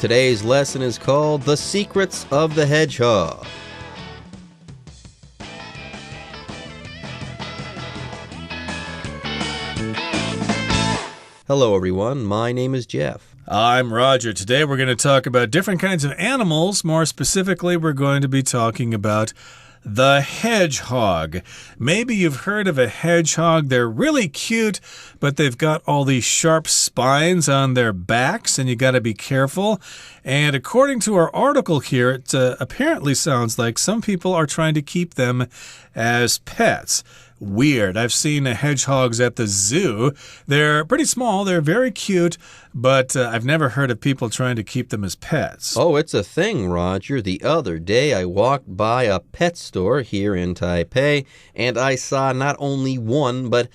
Today's lesson is called The Secrets of the Hedgehog. Hello everyone, my name is Jeff. I'm Roger. Today we're going to talk about different kinds of animals. More specifically, we're going to be talking about the hedgehog. Maybe you've heard of a hedgehog. They're really cute, but they've got all these sharp spines on their backs, and you got to be careful. And according to our article here, it apparently sounds like some people are trying to keep them as pets. Weird. I've seen hedgehogs at the zoo. They're pretty small. They're very cute, but I've never heard of people trying to keep them as pets. Oh, it's a thing, Roger. The other day I walked by a pet store here in Taipei, and I saw not only one, but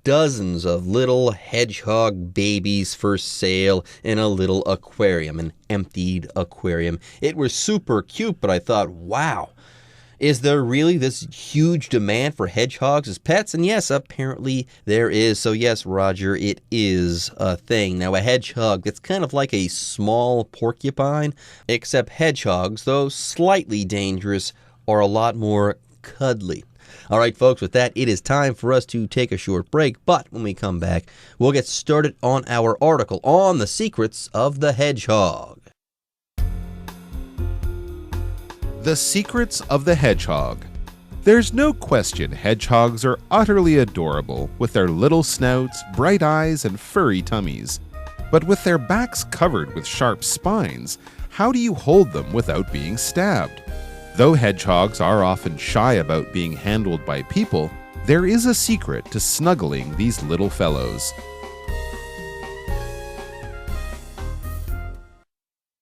dozens of little hedgehog babies for sale in a little aquarium, an emptied aquarium. It was super cute, but I thought, wow. Is there really this huge demand for hedgehogs as pets? And yes, apparently there is. So yes, Roger, it is a thing. Now, a hedgehog, it's kind of like a small porcupine, except hedgehogs, though slightly dangerous, are a lot more cuddly. All right, folks, with that, it is time for us to take a short break. But when we come back, we'll get started on our article on the secrets of the hedgehog. The Secrets of the Hedgehog. There's no question hedgehogs are utterly adorable with their little snouts, bright eyes, and furry tummies. But with their backs covered with sharp spines, how do you hold them without being stabbed? Though hedgehogs are often shy about being handled by people, there is a secret to snuggling these little fellows.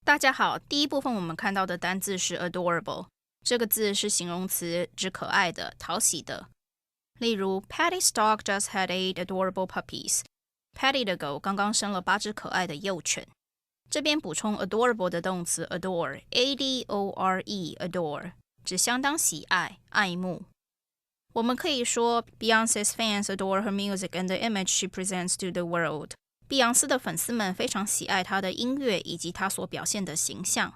大家好，第一部分我们看到的单字是 adorable， 这个字是形容词，指可爱的、讨喜的。例如 Patty's dog just had 8 adorable puppies. Patty 的狗刚刚生了8只可爱的幼犬。这边补充 adorable 的动词 adore, A-D-O-R-E, adore, 指相当喜爱、爱慕。我们可以说 Beyoncé's fans adore her music and the image she presents to the world.碧昂斯的粉丝们非常喜爱她的音乐以及她所表现的形象。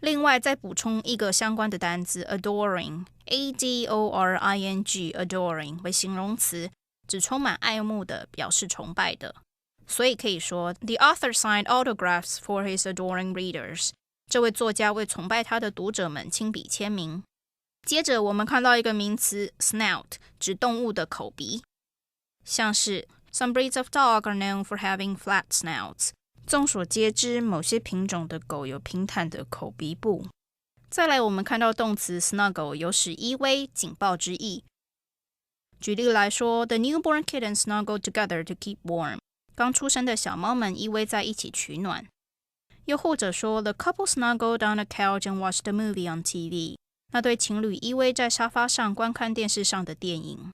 另外再补充一个相关的单字 adoring, A-D-O-R-I-N-G, adoring 为形容词，指充满爱慕的，表示崇拜的。所以可以说 The author signed autographs for his adoring readers. 这位作家为崇拜他的读者们亲笔签名。接着我们看到一个名词 snout, 指动物的口鼻，像是Some breeds of dog are known for having flat snouts. 众所皆知，某些品种的狗有平坦的口鼻部。再来，我们看到动词 snuggle 有使依偎、紧抱之意。举例来说 The newborn kittens snuggled together to keep warm. 刚出生的小猫们依偎在一起取暖。又或者说 The couple snuggled on a couch and watched a movie on TV. 那对情侣依偎在沙发上观看电视上的电影。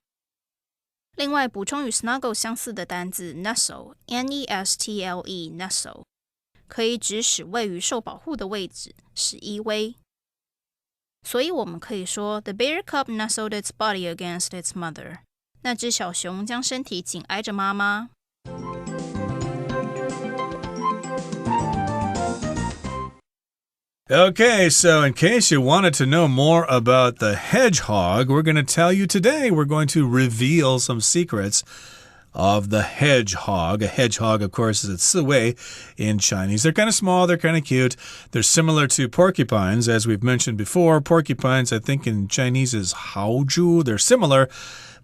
另外补充与 snuggle 相似的单字 nestle, N-E-S-T-L-E, nestle, 可以指使位于受保护的位置，使依偎。所以我们可以说 The bear cub nestled its body against its mother. 那只小熊将身体紧挨着妈妈。Okay, so in case you wanted to know more about the hedgehog, we're going to tell you today. We're going to reveal some secrets of the hedgehog. A hedgehog, of course, is a 刺猬 in Chinese. They're kind of small. They're kind of cute. They're similar to porcupines, as we've mentioned before. Porcupines, I think in Chinese is 豪猪. They're similar,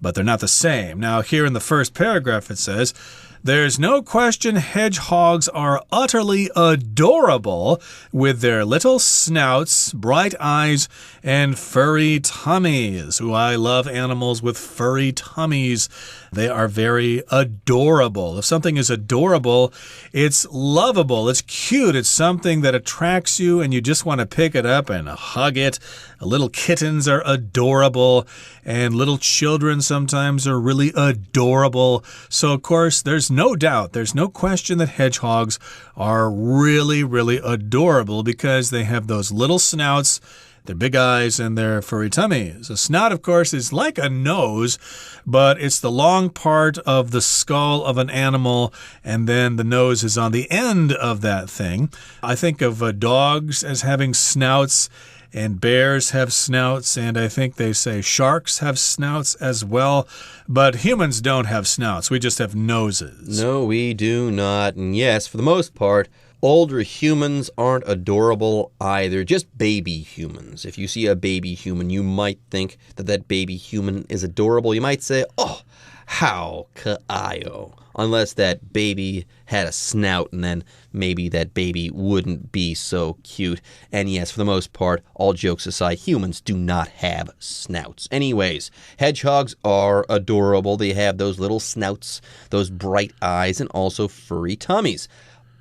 but they're not the same. Now, here in the first paragraph, it says, There's no question hedgehogs are utterly adorable with their little snouts, bright eyes, and furry tummies. Ooh, I love animals with furry tummies. They are very adorable. If something is adorable, it's lovable. It's cute. It's something that attracts you and you just want to pick it up and hug it. Little kittens are adorable, and little children sometimes are really adorable. So, of course, there's no doubt, there's no question that hedgehogs are really, really adorable because they have those little snouts. their big eyes and their furry tummies. A snout, of course, is like a nose, but it's the long part of the skull of an animal, and then the nose is on the end of that thing. I think of dogs as having snouts, and bears have snouts, and I think they say sharks have snouts as well. But humans don't have snouts. We just have noses. No, we do not. And yes, for the most part, older humans aren't adorable either. Just baby humans. If you see a baby human, you might think that that baby human is adorable. You might say, oh, how ka'aio. Unless that baby had a snout, and then maybe that baby wouldn't be so cute. And yes, for the most part, all jokes aside, humans do not have snouts. Anyways, hedgehogs are adorable. They have those little snouts, those bright eyes, and also furry tummies.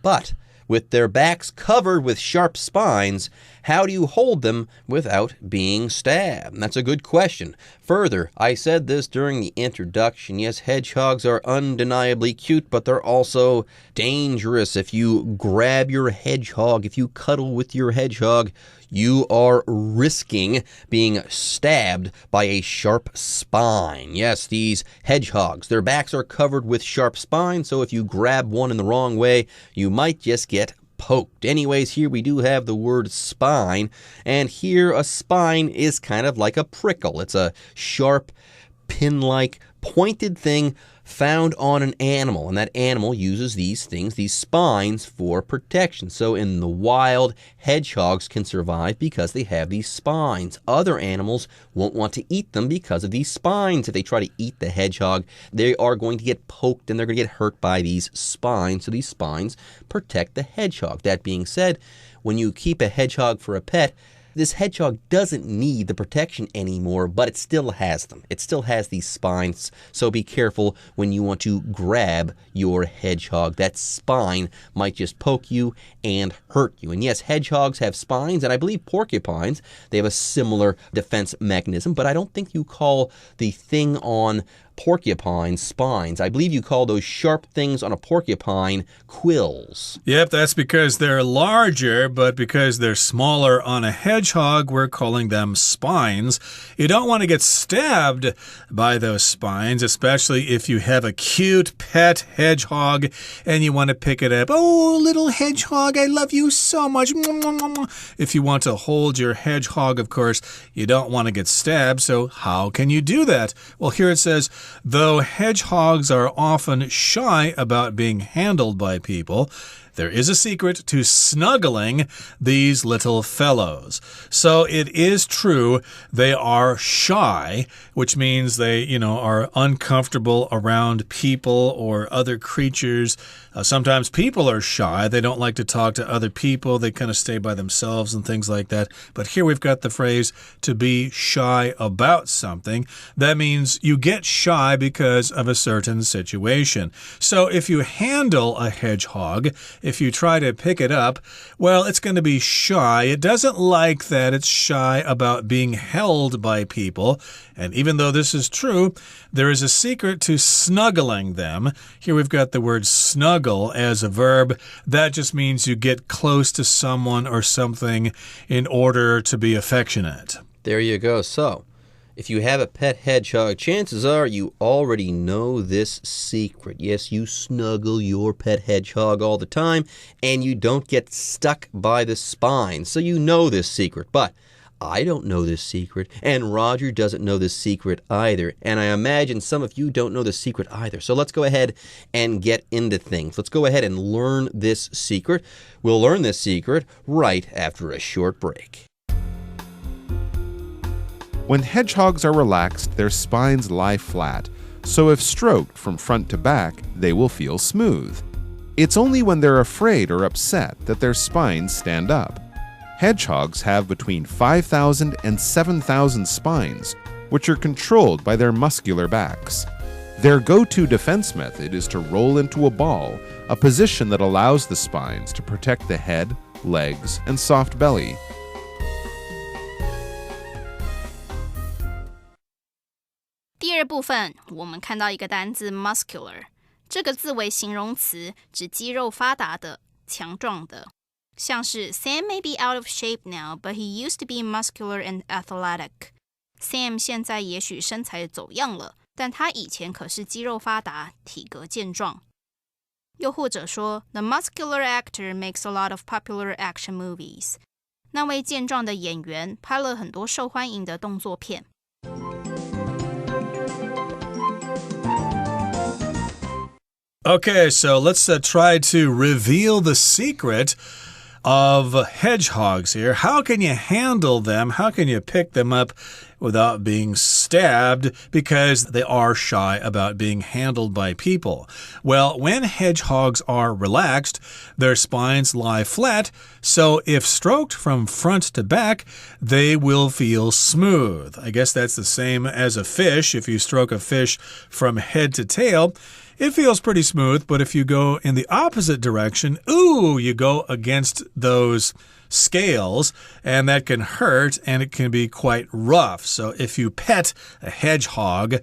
But with their backs covered with sharp spines, how do you hold them without being stabbed? That's a good question. Further, I said this during the introduction. Yes, hedgehogs are undeniably cute, but they're also dangerous. If you grab your hedgehog, if you cuddle with your hedgehog, you are risking being stabbed by a sharp spine. Yes, these hedgehogs, their backs are covered with sharp spines, so if you grab one in the wrong way, you might just get poked. Anyways, here we do have the word spine, and here a spine is kind of like a prickle. It's a sharp, pin-like, pointed thing found on an animal, and that animal uses these things, these spines, for protection. So in the wild, hedgehogs can survive because they have these spines. Other animals won't want to eat them because of these spines. If they try to eat the hedgehog, they are going to get poked and they're going to get hurt by these spines. So these spines protect the hedgehog. That being said, when you keep a hedgehog for a pet, this hedgehog doesn't need the protection anymore, but it still has them. It still has these spines, so be careful when you want to grab your hedgehog. That spine might just poke you and hurt you. And yes, hedgehogs have spines, and I believe porcupines, they have a similar defense mechanism, but I don't think you call the thing on porcupine spines. I believe you call those sharp things on a porcupine quills. Yep, that's because they're larger, but because they're smaller on a hedgehog, we're calling them spines. You don't want to get stabbed by those spines, especially if you have a cute pet hedgehog and you want to pick it up. Oh, little hedgehog, I love you so much. If you want to hold your hedgehog, of course, you don't want to get stabbed, so how can you do that? Well, here it says, though hedgehogs are often shy about being handled by people, there is a secret to snuggling these little fellows. So it is true they are shy, which means they, are uncomfortable around people or other creatures. Sometimes people are shy. They don't like to talk to other people. They kind of stay by themselves and things like that. But here we've got the phrase to be shy about something. That means you get shy because of a certain situation. So if you handle a hedgehog, if you try to pick it up, well, it's going to be shy. It doesn't like that. It's shy about being held by people. And even though this is true, there is a secret to snuggling them. Here we've got the word snuggle as a verb. That just means you get close to someone or something in order to be affectionate. There you go. So, if you have a pet hedgehog, chances are you already know this secret. Yes, you snuggle your pet hedgehog all the time, and you don't get stuck by the spine. So you know this secret, but I don't know this secret, and Roger doesn't know this secret either, and I imagine some of you don't know this secret either. So let's go ahead and get into things. Let's go ahead and learn this secret. We'll learn this secret right after a short break. When hedgehogs are relaxed, their spines lie flat, so if stroked from front to back, they will feel smooth. It's only when they're afraid or upset that their spines stand up. Hedgehogs have between 5,000 and 7,000 spines, which are controlled by their muscular backs. Their go-to defense method is to roll into a ball, a position that allows the spines to protect the head, legs, and soft belly. "第二部分，我们看到一个单字 muscular， 这个字为形容词，指肌肉发达的、强壮的。像是 Sam may be out of shape now, but he used to be muscular and athletic. Sam 现在也许身材走样了，但他以前可是肌肉发达，体格健壮。又或者说 The muscular actor makes a lot of popular action movies. 那位健壮的演员拍了很多受欢迎的动作片。Okay, so let's try to reveal the secret of hedgehogs here. How can you handle them? How can you pick them up without being stabbed because they are shy about being handled by people? Well, when hedgehogs are relaxed, their spines lie flat, so if stroked from front to back, they will feel smooth. I guess that's the same as a fish. If you stroke a fish from head to tail, it feels pretty smooth, but if you go in the opposite direction, you go against those scales, and that can hurt, and it can be quite rough. So if you pet a hedgehog,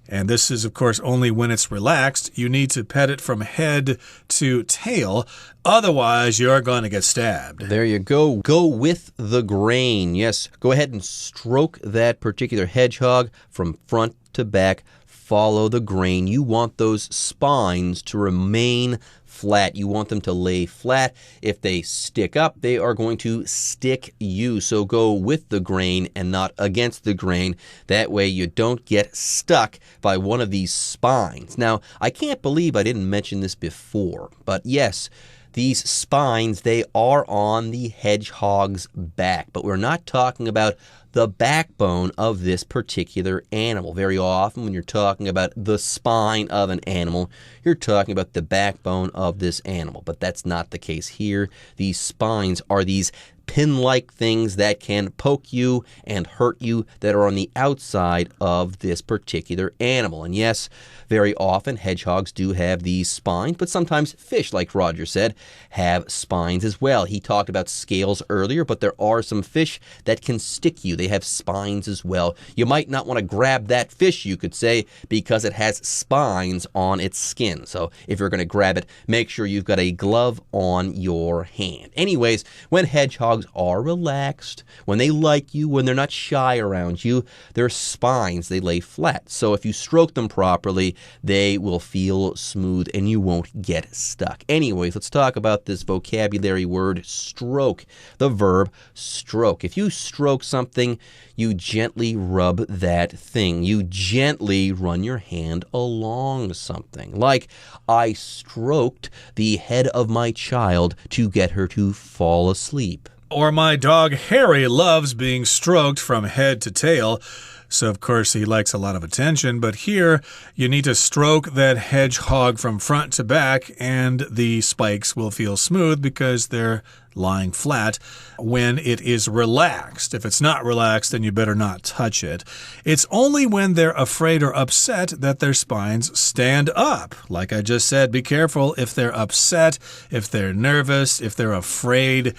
and this is, of course, only when it's relaxed, you need to pet it from head to tail. Otherwise, you're going to get stabbed. There you go. Go with the grain. Yes, go ahead and stroke that particular hedgehog from front to back. Follow the grain. You want those spines to remain flat. You want them to lay flat. If they stick up, they are going to stick you. So go with the grain and not against the grain. That way you don't get stuck by one of these spines. Now, I can't believe I didn't mention this before, but yes, these spines, they are on the hedgehog's back, but we're not talking about the backbone of this particular animal. Very often when you're talking about the spine of an animal, you're talking about the backbone of this animal, but that's not the case here. These spines are these pin-like things that can poke you and hurt you that are on the outside of this particular animal. And yes, very often hedgehogs do have these spines, but sometimes fish, like Roger said, have spines as well. He talked about scales earlier, but there are some fish that can stick you. They have spines as well. You might not want to grab that fish, you could say, because it has spines on its skin. So if you're going to grab it, make sure you've got a glove on your hand. Anyways, when hedgehogs are relaxed, when they like you, when they're not shy around you, their spines, they lay flat. So if you stroke them properly, they will feel smooth and you won't get stuck. Anyways, let's talk about this vocabulary word, stroke. The verb stroke. If you stroke something, you gently rub that thing. You gently run your hand along something. Like, I stroked the head of my child to get her to fall asleep. Or my dog Harry loves being stroked from head to tail. So, of course, he likes a lot of attention. But here, you need to stroke that hedgehog from front to back, and the spikes will feel smooth because they're lying flat when it is relaxed. If it's not relaxed, then you better not touch it. It's only when they're afraid or upset that their spines stand up. Like I just said, be careful if they're upset, if they're nervous, if they're afraid.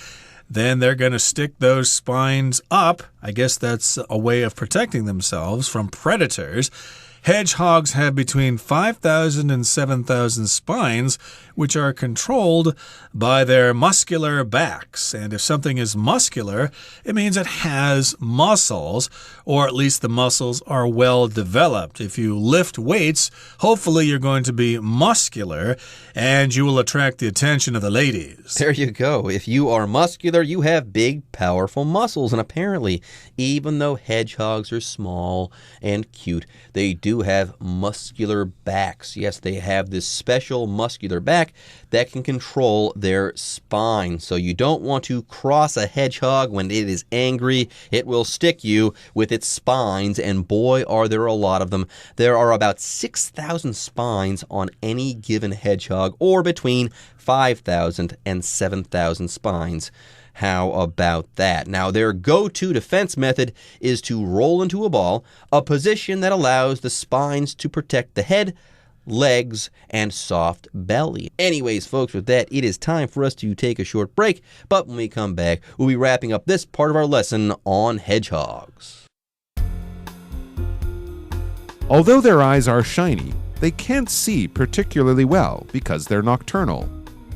Then they're going to stick those spines up. I guess that's a way of protecting themselves from predators. Hedgehogs have between 5,000 and 7,000 spines, which are controlled by their muscular backs. And if something is muscular, it means it has muscles, or at least the muscles are well developed. If you lift weights, hopefully you're going to be muscular, and you will attract the attention of the ladies. There you go. If you are muscular, you have big, powerful muscles. And apparently, even though hedgehogs are small and cute, they do have muscular backs. Yes, they have this special muscular back that can control their spine. So you don't want to cross a hedgehog when it is angry. It will stick you with its spines, and boy, are there a lot of them. There are about 6,000 spines on any given hedgehog, or between 5,000 and 7,000 spines. How about that? Now, their go-to defense method is to roll into a ball, a position that allows the spines to protect the head, legs, and soft belly. Anyways, folks, with that, it is time for us to take a short break, but when we come back, we'll be wrapping up this part of our lesson on hedgehogs. Although their eyes are shiny, they can't see particularly well because they're nocturnal.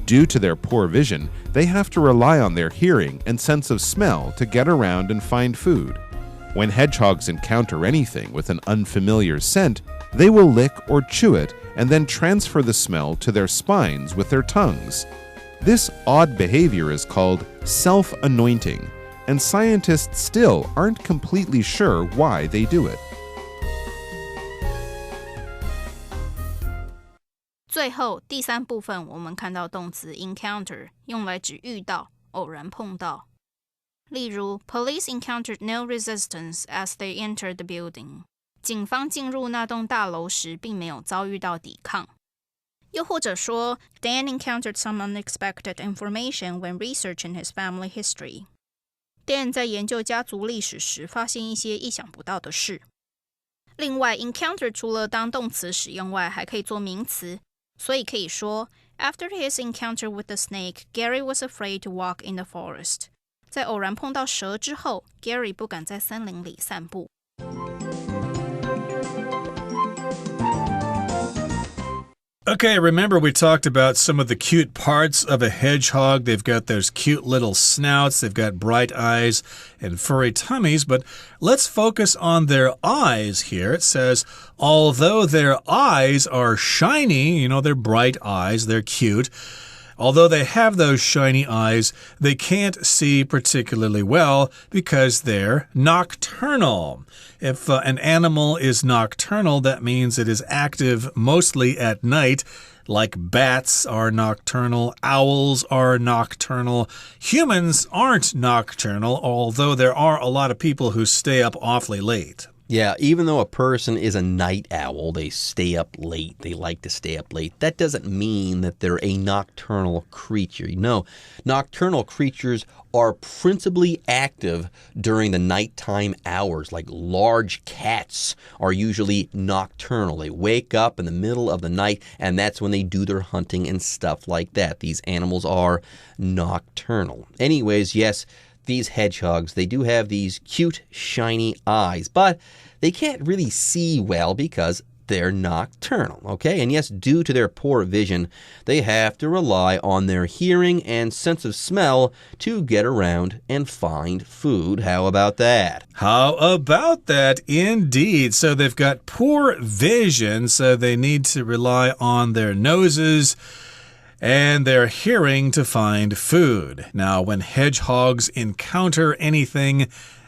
Due to their poor vision, they have to rely on their hearing and sense of smell to get around and find food. When hedgehogs encounter anything with an unfamiliar scent, they will lick or chew it and then transfer the smell to their spines with their tongues. This odd behavior is called self-anointing, and scientists still aren't completely sure why they do it. 最后第三部分我们看到动词 encounter 用来指遇到、偶然碰到。例如 Police encountered no resistance as they entered the building. 警方进入那栋大楼时并没有遭遇到抵抗。又或者说 Dan encountered some unexpected information when researching his family history. Dan 在研究家族历史时发现一些意想不到的事。另外 encounter 除了当动词使用外还可以做名词，所以可以说 After his encounter with the snake, Gary was afraid to walk in the forest. 在偶然碰到蛇之后 Gary 不敢在森林里散步。Okay, remember we talked about some of the cute parts of a hedgehog. They've got those cute little snouts, they've got bright eyes and furry tummies, but let's focus on their eyes here. It says, although their eyes are shiny, they're bright eyes, they're cute. Although they have those shiny eyes, they can't see particularly well because they're nocturnal. If an animal is nocturnal, that means it is active mostly at night, like bats are nocturnal, owls are nocturnal. Humans aren't nocturnal, although there are a lot of people who stay up awfully late. Yeah, even though a person is a night owl, they stay up late, they like to stay up late, that doesn't mean that they're a nocturnal creature. No, nocturnal creatures are principally active during the nighttime hours. Like large cats are usually nocturnal. They wake up in the middle of the night, and that's when they do their hunting and stuff like that. These animals are nocturnal. Anyways, yes, these hedgehogs, they do have these cute, shiny eyes, but they can't really see well because they're nocturnal, okay? And yes, due to their poor vision, they have to rely on their hearing and sense of smell to get around and find food. How about that? How about that, indeed. So they've got poor vision, so they need to rely on their noses and their hearing to find food. Now, when hedgehogs encounter anything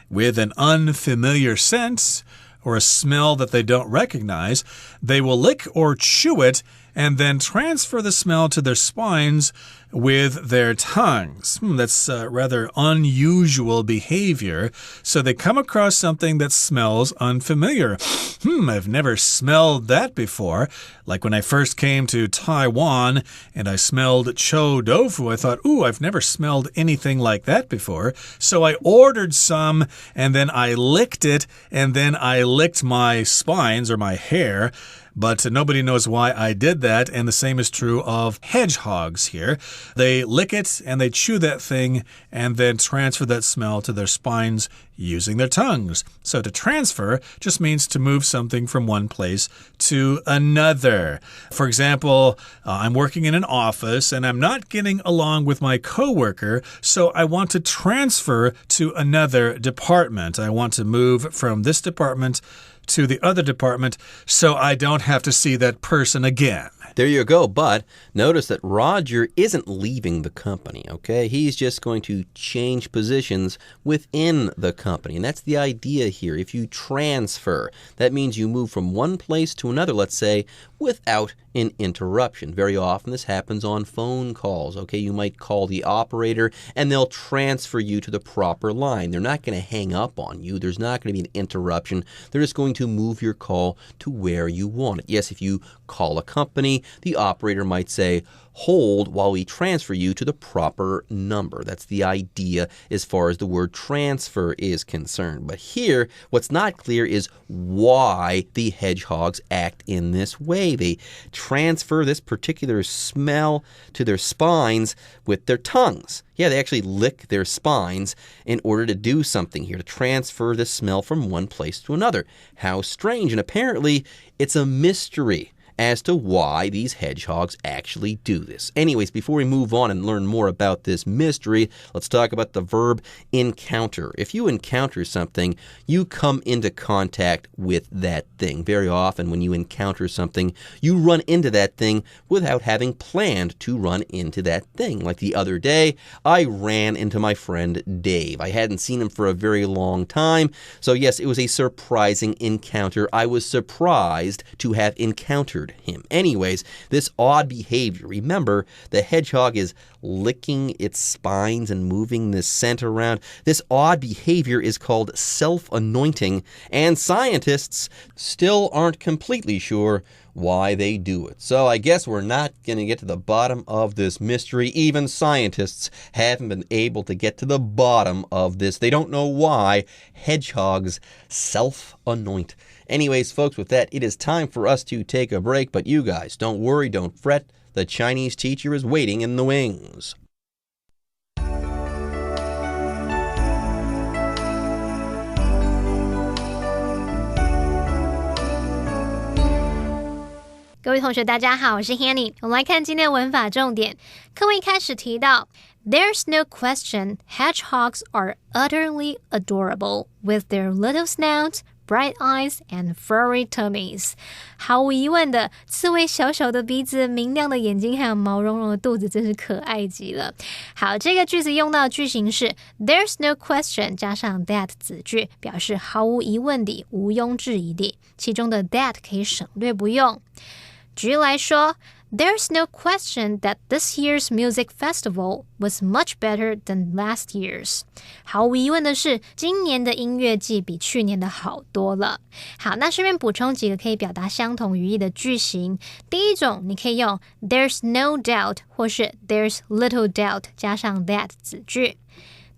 with an unfamiliar scent or a smell that they don't recognize, they will lick or chew it and then transfer the smell to their spines with their tongues. That's rather unusual behavior. So they come across something that smells unfamiliar. I've never smelled that before. Like when I first came to Taiwan and I smelled chou tofu, I thought, I've never smelled anything like that before. So I ordered some and then I licked it and then I licked my spines or my hair. But nobody knows why I did that, and the same is true of hedgehogs here. They lick it and they chew that thing and then transfer that smell to their spines using their tongues. So to transfer just means to move something from one place to another. For example, I'm working in an office and I'm not getting along with my coworker, so I want to transfer to another department. I want to move from this department to the other department so I don't have to see that person again. There you go, but notice that Roger isn't leaving the company, okay? He's just going to change positions within the company, and that's the idea here. If you transfer, that means you move from one place to another, let's say, without an interruption. Very often this happens on phone calls, okay? You might call the operator, and they'll transfer you to the proper line. They're not going to hang up on you. There's not going to be an interruption. They're just going to move your call to where you want it. Yes, if you call a company, the operator might say, hold while we transfer you to the proper number. That's the idea as far as the word transfer is concerned. But here, what's not clear is why the hedgehogs act in this way. They transfer this particular smell to their spines with their tongues. Yeah, they actually lick their spines in order to do something here, to transfer the smell from one place to another. How strange. And apparently, it's a mystery as to why these hedgehogs actually do this. Anyways, before we move on and learn more about this mystery, let's talk about the verb encounter. If you encounter something, you come into contact with that thing. Very often when you encounter something, you run into that thing without having planned to run into that thing. Like the other day, I ran into my friend Dave. I hadn't seen him for a very long time, so yes, it was a surprising encounter. I was surprised to have encountered him. Anyways, this odd behavior, remember, the hedgehog is licking its spines and moving the scent around. This odd behavior is called self-anointing, and scientists still aren't completely sure why they do it. So I guess we're not going to get to the bottom of this mystery. Even scientists haven't been able to get to the bottom of this. They don't know why hedgehogs self-anoint. Anyways, folks, with that, it is time for us to take a break. But you guys, don't worry, don't fret. The Chinese teacher is waiting in the wings. 各位同学大家好，我是 Hanny。 我们来看今天的文法重点。课文一开始提到 There's no question hedgehogs are utterly adorable with their little snouts, bright eyes, and furry tummies. 毫无疑问的，刺猬小小的鼻子、明亮的眼睛还有毛茸茸的肚子真是可爱极了。好，这个句子用到的句型是 There's no question 加上 that 子句，表示毫无疑问地、毋庸置疑地，其中的 that 可以省略不用。举例来说 There's no question that this year's music festival was much better than last year's. 毫无疑问的是，今年的音乐季比去年的好多了。好，那顺便补充几个可以表达相同语义的句型。第一种，你可以用 There's no doubt 或是 There's little doubt 加上 that 子句。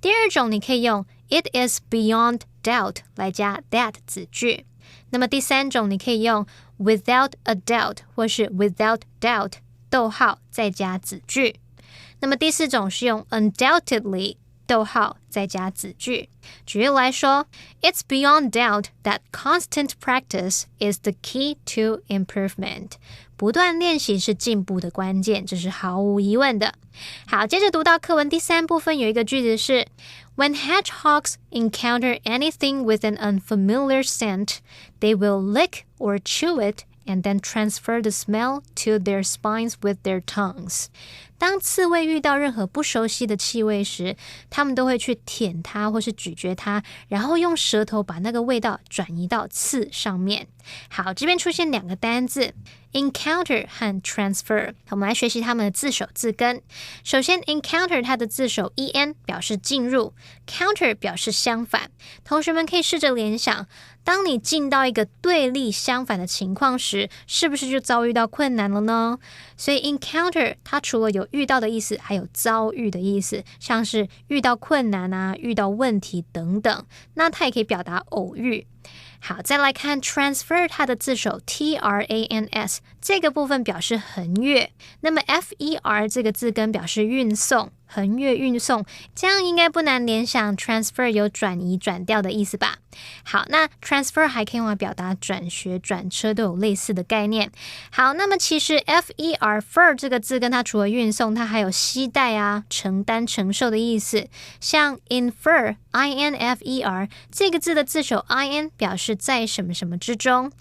第二种，你可以用 It is beyond doubt 来加 that 子句。那么第三种，你可以用 without a doubt 或是 without doubt 逗号再加子句。那么第四种是用 undoubtedly 逗号再加子句。举例来说 It's beyond doubt that constant practice is the key to improvement. 不断练习是进步的关键，这是毫无疑问的。好，接着读到课文第三部分有一个句子是 When hedgehogs encounter anything with an unfamiliar scent, they will lick or chew it and then transfer the smell to their spines with their tongues. 当刺猬遇到任何不熟悉的气味时，它们都会去舔它或是咀嚼它，然后用舌头把那个味道转移到刺上面。好，这边出现两个单字 encounter 和 transfer， 我们来学习它们的字首字根。首先 encounter 它的字首 en 表示进入， counter 表示相反。同学们可以试着联想，当你进到一个对立相反的情况时，是不是就遭遇到困难了呢？所以 encounter 它除了有遇到的意思，还有遭遇的意思，像是遇到困难啊、遇到问题等等。那它也可以表达偶遇。好，再来看 transfer 它的字首 trans 这个部分表示横越，那么 fer 这个字根表示运送，横越运送，这样应该不难联想 transfer 有转移转调的意思吧。好，那 transfer 还可以用来表达转学转车，都有类似的概念。好，那么其实 fer 这个字根它除了运送，它还有携带啊、承担承受的意思，像 infer infer 这个字的字首 in 表示在什么什么之中，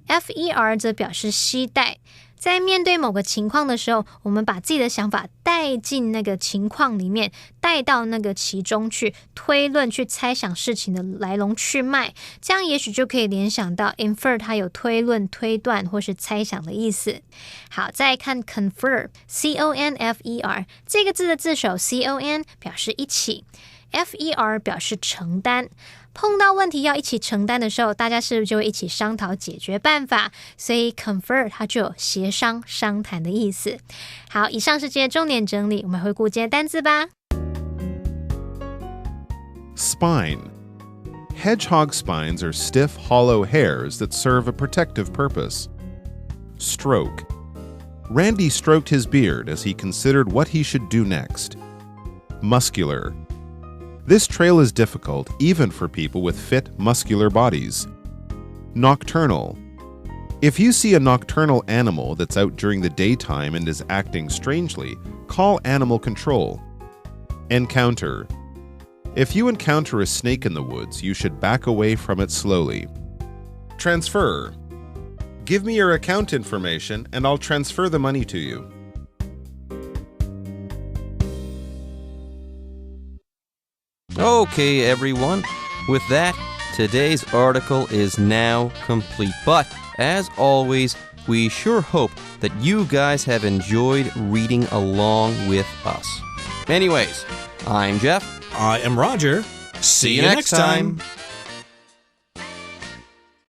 fer 则表示携带。在面对某个情况的时候，我们把自己的想法带进那个情况里面，带到那个其中去推论，去猜想事情的来龙去脉，这样也许就可以联想到 infer 它有推论、推断或是猜想的意思。好，再来看 confer confer 这个字的字首 con 表示一起， fer 表示承担。碰到问题要一起承担的时候，大家是不是就会一起商讨解决办法？所以 confer 它就有协商、商谈的意思。好，以上是今天重点整理，我们回顾今天单字吧。Spine. Hedgehog spines are stiff, hollow hairs that serve a protective purpose. Stroke. Randy stroked his beard as he considered what he should do next. Muscular. This trail is difficult even for people with fit, muscular bodies. Nocturnal. If you see a nocturnal animal that's out during the daytime and is acting strangely, call animal control. Encounter. If you encounter a snake in the woods, you should back away from it slowly. Transfer. Give me your account information and I'll transfer the money to you. Okay, everyone. With that, today's article is now complete. But, as always, we sure hope that you guys have enjoyed reading along with us. Anyways, I'm Jeff. I am Roger. See you next time.